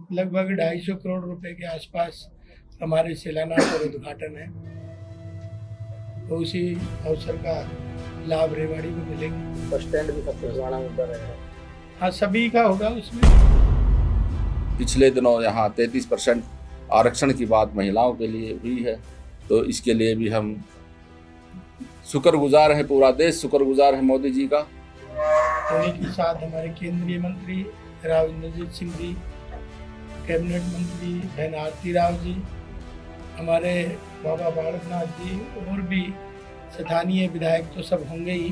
लगभग 250 करोड़ रुपए के आसपास हमारे शिलान्यास और उद्घाटन है, तो उसी अवसर का लाभ रेवाड़ी को मिलेगा। बस स्टैंड भी सबसे पुराना मुद्दा रहेगा। हाँ, सभी का होगा उसमें। पिछले दिनों यहाँ 33% आरक्षण की बात महिलाओं के लिए हुई है, तो इसके लिए भी हम शुक्रगुजार हैं, पूरा देश शुक्रगुजार है मोदी जी का। उन्हीं के साथ हमारे केंद्रीय मंत्री राव इंद्रजीत सिंह जी, कैबिनेट मंत्री बहन आरती राव जी, हमारे बाबा बालकनाथ जी और भी स्थानीय विधायक तो सब होंगे ही,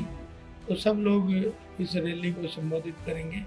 तो सब लोग इस रैली को संबोधित करेंगे।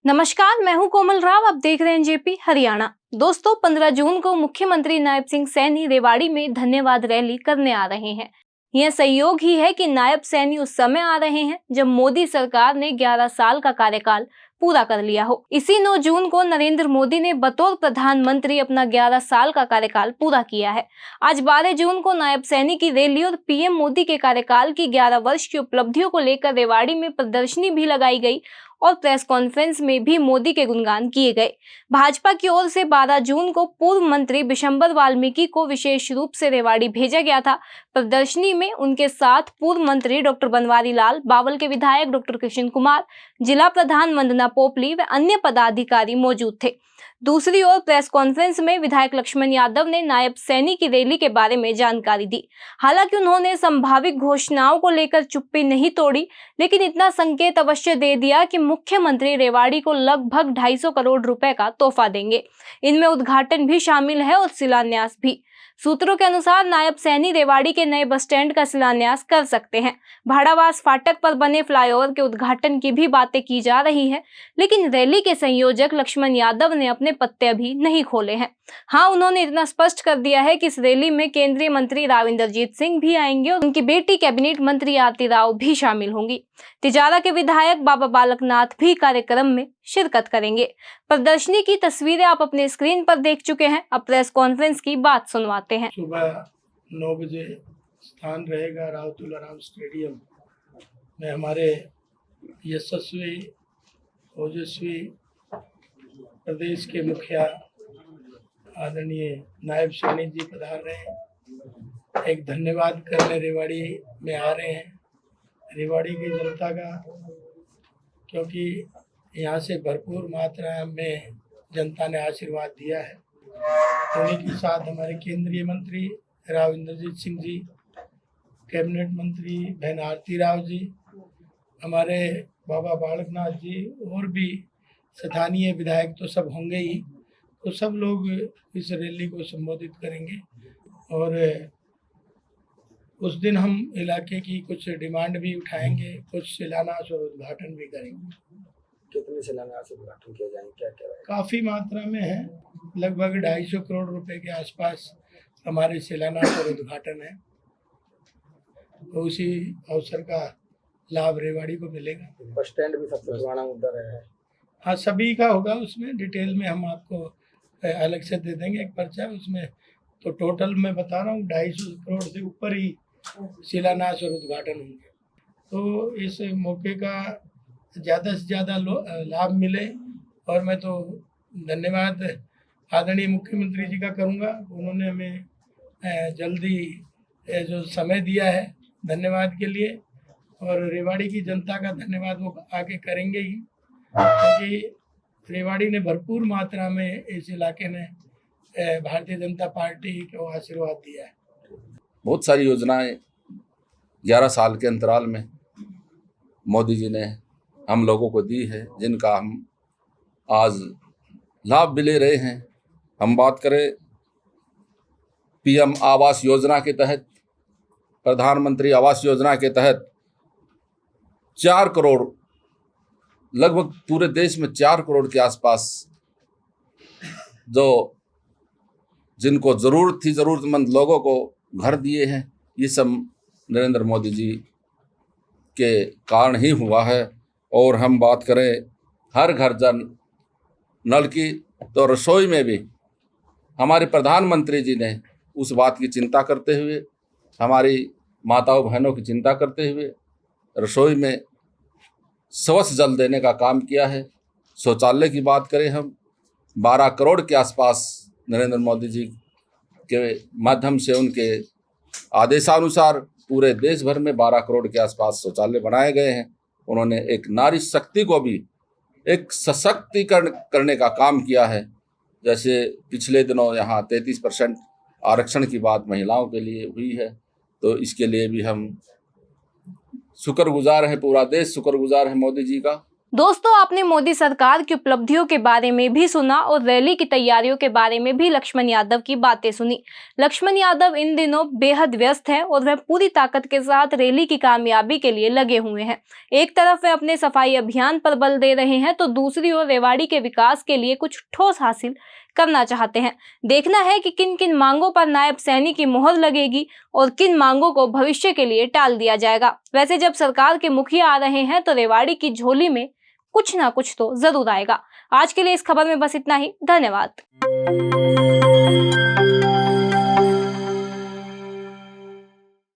नमस्कार, मैं हूं कोमल राव। आप देख रहे हैं जेपी हरियाणा। दोस्तों, 15 जून को मुख्यमंत्री नायब सिंह सैनी रेवाड़ी में धन्यवाद रैली करने आ रहे हैं। यह संयोग ही है कि नायब सैनी उस समय आ रहे हैं जब मोदी सरकार ने 11 साल का कार्यकाल पूरा कर लिया हो। इसी 9 जून को नरेंद्र मोदी ने बतौर प्रधानमंत्री अपना 11 साल का कार्यकाल पूरा किया है। आज 12 जून को नायब सैनी की रैली और पीएम मोदी के कार्यकाल की 11 वर्ष की उपलब्धियों को लेकर रेवाड़ी में प्रदर्शनी भी लगाई गई और प्रेस कॉन्फ्रेंस में भी मोदी के गुणगान किए गए। भाजपा की ओर से 12 जून को पूर्व मंत्री बिशंबर वाल्मीकि को विशेष रूप से रेवाड़ी भेजा गया था। प्रदर्शनी में उनके साथ पूर्व मंत्री डॉक्टर बनवारी लाल, बावल के विधायक डॉक्टर कृष्ण कुमार, जिला प्रधान वंदना पोपली व अन्य पदाधिकारी मौजूद थे। दूसरी ओर प्रेस कॉन्फ्रेंस में विधायक लक्ष्मण यादव ने नायब सैनी की रैली के बारे में जानकारी दी। हालांकि उन्होंने संभावित घोषणाओं को लेकर चुप्पी नहीं तोड़ी, लेकिन इतना संकेत अवश्य दे दिया कि मुख्यमंत्री रेवाड़ी को लगभग 250 करोड़ रुपए का तोहफा देंगे। इनमें उद्घाटन भी शामिल है और शिलान्यास भी। सूत्रों के अनुसार नायब सैनी रेवाड़ी के नए बस स्टैंड का शिलान्यास कर सकते हैं। भाड़ावास फाटक पर बने फ्लाईओवर के उद्घाटन की भी बातें की जा रही है, लेकिन रैली के संयोजक लक्ष्मण यादव ने अपने पत्ते अभी नहीं खोले हैं। हाँ, उन्होंने इतना स्पष्ट कर दिया है कि इस रैली में केंद्रीय मंत्री राव इंद्रजीत सिंह भी आएंगे और उनकी बेटी कैबिनेट मंत्री आरती राव भी शामिल होंगी। तिजारा के विधायक बाबा बालकनाथ भी कार्यक्रम में शिरकत करेंगे। प्रदर्शनी की तस्वीरें आप अपने स्क्रीन पर देख चुके हैं। अब प्रेस कॉन्फ्रेंस की बात सुनवाते हैं। सुबह 9 बजे स्थान रहेगा राव तुलाराम स्टेडियम में। हमारे यशस्वी ओजस्वी प्रदेश के मुखिया आदरणीय नायब सैनी जी पधार रहे हैं। एक धन्यवाद करने रेवाड़ी में आ रहे हैं, रेवाड़ी की जनता का, क्योंकि यहाँ से भरपूर मात्रा में जनता ने आशीर्वाद दिया है। उन्हीं के साथ हमारे केंद्रीय मंत्री राव इंद्रजीत सिंह जी, कैबिनेट मंत्री बहन आरती राव जी, हमारे बाबा बालकनाथ जी और भी स्थानीय विधायक तो सब होंगे ही, तो सब लोग इस रैली को संबोधित करेंगे। और उस दिन हम इलाके की कुछ डिमांड भी उठाएंगे, कुछ शिलान्यास और उद्घाटन भी करेंगे। कितने शिलान्यास उद्घाटन किए जाएंगे, क्या क्या रहेगा? काफ़ी मात्रा में है, लगभग 250 करोड़ रुपए के आसपास हमारे शिलान्यास और उद्घाटन है, तो उसी अवसर का लाभ रेवाड़ी को मिलेगा। बस स्टैंड भी सबसे पुराना मुद्दा रहेगा। हाँ, सभी का होगा उसमें। डिटेल में हम आपको अलग से दे देंगे एक पर्चा उसमें। तो टोटल मैं बता रहा हूँ 250 करोड़ से ऊपर ही शिलान्यास और उद्घाटन होंगे। तो इस मौके का ज़्यादा से ज़्यादा लाभ मिले। और मैं तो धन्यवाद आदरणीय मुख्यमंत्री जी का करूँगा, उन्होंने हमें जल्दी जो समय दिया है, धन्यवाद के लिए। और रेवाड़ी की जनता का धन्यवाद वो आगे करेंगे ही, क्योंकि रेवाड़ी ने भरपूर मात्रा में इस इलाके ने भारतीय जनता पार्टी को आशीर्वाद दिया है। बहुत सारी योजनाएं 11 साल के अंतराल में मोदी जी ने हम लोगों को दी है, जिनका हम आज लाभ भी ले रहे हैं। हम बात करें पीएम आवास योजना के तहत, प्रधानमंत्री आवास योजना के तहत 4 करोड़, लगभग पूरे देश में 4 करोड़ के आसपास जो जिनको ज़रूरत थी, ज़रूरतमंद लोगों को घर दिए हैं। ये सब नरेंद्र मोदी जी के कारण ही हुआ है। और हम बात करें हर घर जल नल की, तो रसोई में भी हमारे प्रधानमंत्री जी ने उस बात की चिंता करते हुए, हमारी माताओं बहनों की चिंता करते हुए रसोई में स्वच्छ जल देने का काम किया है। शौचालय की बात करें हम, 12 करोड़ के आसपास नरेंद्र मोदी जी के माध्यम से, उनके आदेशानुसार पूरे देश भर में 12 करोड़ के आसपास शौचालय बनाए गए हैं। उन्होंने एक नारी शक्ति को भी एक सशक्तिकरण करने का काम किया है। जैसे पिछले दिनों यहाँ 33% आरक्षण की बात महिलाओं के लिए हुई है, तो इसके लिए भी हम शुक्रगुजार हैं, पूरा देश शुक्रगुजार है मोदी जी का। दोस्तों, आपने मोदी सरकार की उपलब्धियों के बारे में भी सुना और रैली की तैयारियों के बारे में भी लक्ष्मण यादव की बातें सुनी। लक्ष्मण यादव इन दिनों बेहद व्यस्त हैं और वह पूरी ताकत के साथ रैली की कामयाबी के लिए लगे हुए हैं। एक तरफ वे अपने सफाई अभियान पर बल दे रहे हैं, तो दूसरी ओर रेवाड़ी के विकास के लिए कुछ ठोस हासिल करना चाहते हैं। देखना है कि किन किन मांगों पर नायब सैनी की मोहर लगेगी और किन मांगों को भविष्य के लिए टाल दिया जाएगा। वैसे जब सरकार के मुखिया आ रहे हैं तो रेवाड़ी की झोली में कुछ ना कुछ तो जरूर आएगा। आज के लिए इस खबर में बस इतना ही। धन्यवाद।